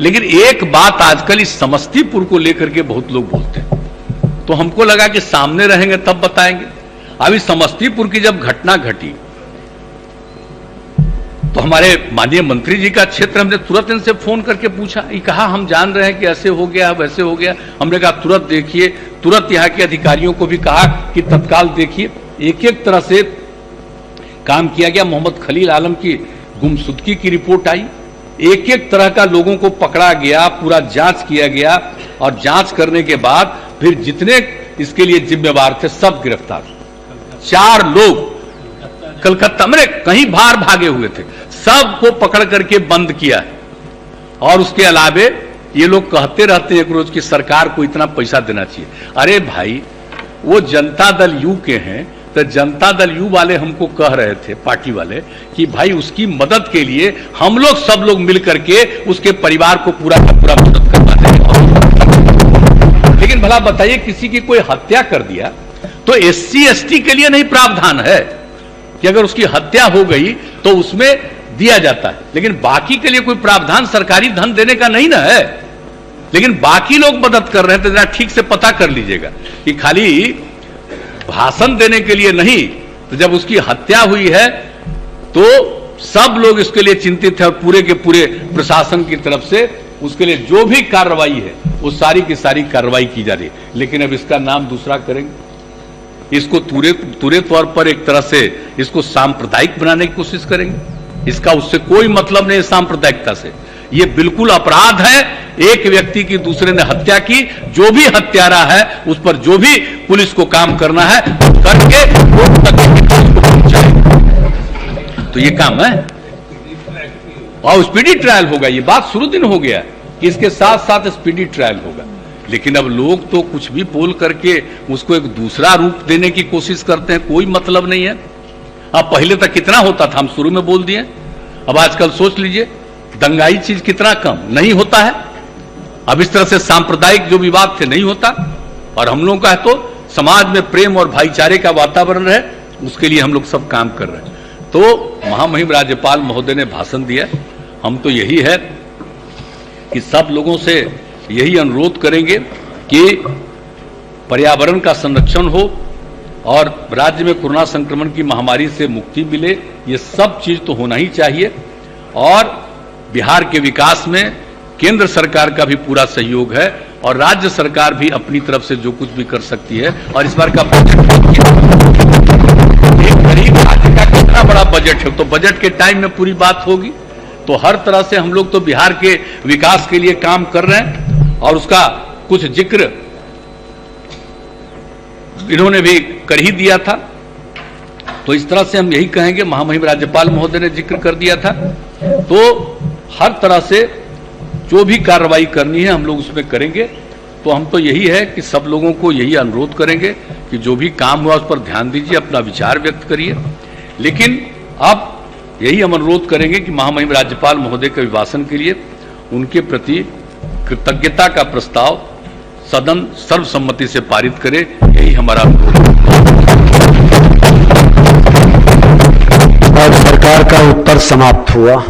लेकिन एक बात आजकल इस समस्तीपुर को लेकर के बहुत लोग बोलते हैं, तो हमको लगा कि सामने रहेंगे तब बताएंगे। अभी समस्तीपुर की जब घटना घटी तो हमारे माननीय मंत्री जी का क्षेत्र, हमने तुरंत इनसे फोन करके पूछा, ये कहा हम जान रहे हैं कि ऐसे हो गया वैसे हो गया। हमने कहा तुरंत देखिए, तुरंत यहाँ के अधिकारियों को भी कहा कि तत्काल देखिए। एक एक तरह से काम किया गया। मोहम्मद खलील आलम की गुमशुदगी की रिपोर्ट आई, एक एक तरह का लोगों को पकड़ा गया, पूरा जांच किया गया और जांच करने के बाद फिर जितने इसके लिए जिम्मेवार थे सब गिरफ्तार। 4 लोग कलकत्ता में कहीं बाहर भागे हुए थे, सबको पकड़ करके बंद किया है। और उसके अलावे ये लोग कहते रहते हैं एक रोज कि सरकार को इतना पैसा देना चाहिए। अरे भाई, वो जनता दल यू के हैं, तो जनता दल यू वाले हमको कह रहे थे, पार्टी वाले, कि भाई उसकी मदद के लिए हम लोग सब लोग मिल करके उसके परिवार को पूरा का पूरा मदद करवा देंगे। लेकिन भला बताइए, किसी की कोई हत्या कर दिया तो SC ST के लिए नहीं प्रावधान है कि अगर उसकी हत्या हो गई तो उसमें दिया जाता है, लेकिन बाकी के लिए कोई प्रावधान सरकारी धन देने का नहीं ना है। लेकिन बाकी लोग मदद कर रहे हैं, तो जरा ठीक से पता कर लीजिएगा कि खाली भाषण देने के लिए नहीं, तो जब उसकी हत्या हुई है तो सब लोग इसके लिए चिंतित है और पूरे के पूरे प्रशासन की तरफ से उसके लिए जो भी कार्रवाई है वो सारी की सारी कार्रवाई की जा रही है। लेकिन अब इसका नाम दूसरा करेंगे, इसको पूरे तौर पर एक तरह से इसको सांप्रदायिक बनाने की कोशिश करेंगे। इसका उससे कोई मतलब नहीं है सांप्रदायिकता से। यह बिल्कुल अपराध है। एक व्यक्ति की दूसरे ने हत्या की, जो भी हत्यारा है उस पर जो भी पुलिस को काम करना है करके कोर्ट तक उसको पहुंचाए, तो ये काम है। और स्पीडी ट्रायल होगा, ये बात शुरू दिन हो गया कि इसके साथ साथ स्पीडी ट्रायल होगा। लेकिन अब लोग तो कुछ भी बोल करके उसको एक दूसरा रूप देने की कोशिश करते हैं, कोई मतलब नहीं है। अब पहले तक कितना होता था, हम शुरू में बोल दिए। अब आजकल सोच लीजिए, दंगाई चीज कितना कम नहीं होता है। अब इस तरह से सांप्रदायिक जो विवाद थे नहीं होता। और हम लोगों का है तो समाज में प्रेम और भाईचारे का वातावरण रहे, उसके लिए हम लोग सब काम कर रहे हैं। तो महामहिम राज्यपाल महोदय ने भाषण दिया। हम तो यही है कि सब लोगों से यही अनुरोध करेंगे कि पर्यावरण का संरक्षण हो और राज्य में कोरोना संक्रमण की महामारी से मुक्ति मिले। ये सब चीज तो होना ही चाहिए। और बिहार के विकास में केंद्र सरकार का भी पूरा सहयोग है और राज्य सरकार भी अपनी तरफ से जो कुछ भी कर सकती है। और इस बार का बजट, एक गरीब राज्य का कितना बड़ा बजट है, तो बजट के टाइम में पूरी बात होगी। तो हर तरह से हम लोग तो बिहार के विकास के लिए काम कर रहे हैं और उसका कुछ जिक्र इन्होंने भी कर ही दिया था। तो इस तरह से हम यही कहेंगे, महामहिम राज्यपाल महोदय ने जिक्र कर दिया था। तो हर तरह से जो भी कार्रवाई करनी है हम लोग उसमें करेंगे। तो हम तो यही है कि सब लोगों को यही अनुरोध करेंगे कि जो भी काम हुआ उस पर ध्यान दीजिए, अपना विचार व्यक्त करिए। लेकिन अब यही हम अनुरोध करेंगे कि महामहिम राज्यपाल महोदय के अभिभाषण के लिए उनके प्रति कृतज्ञता का प्रस्ताव सदन सर्वसम्मति से पारित करे, यही हमारा अनुरोध है। और सरकार का उत्तर समाप्त हुआ।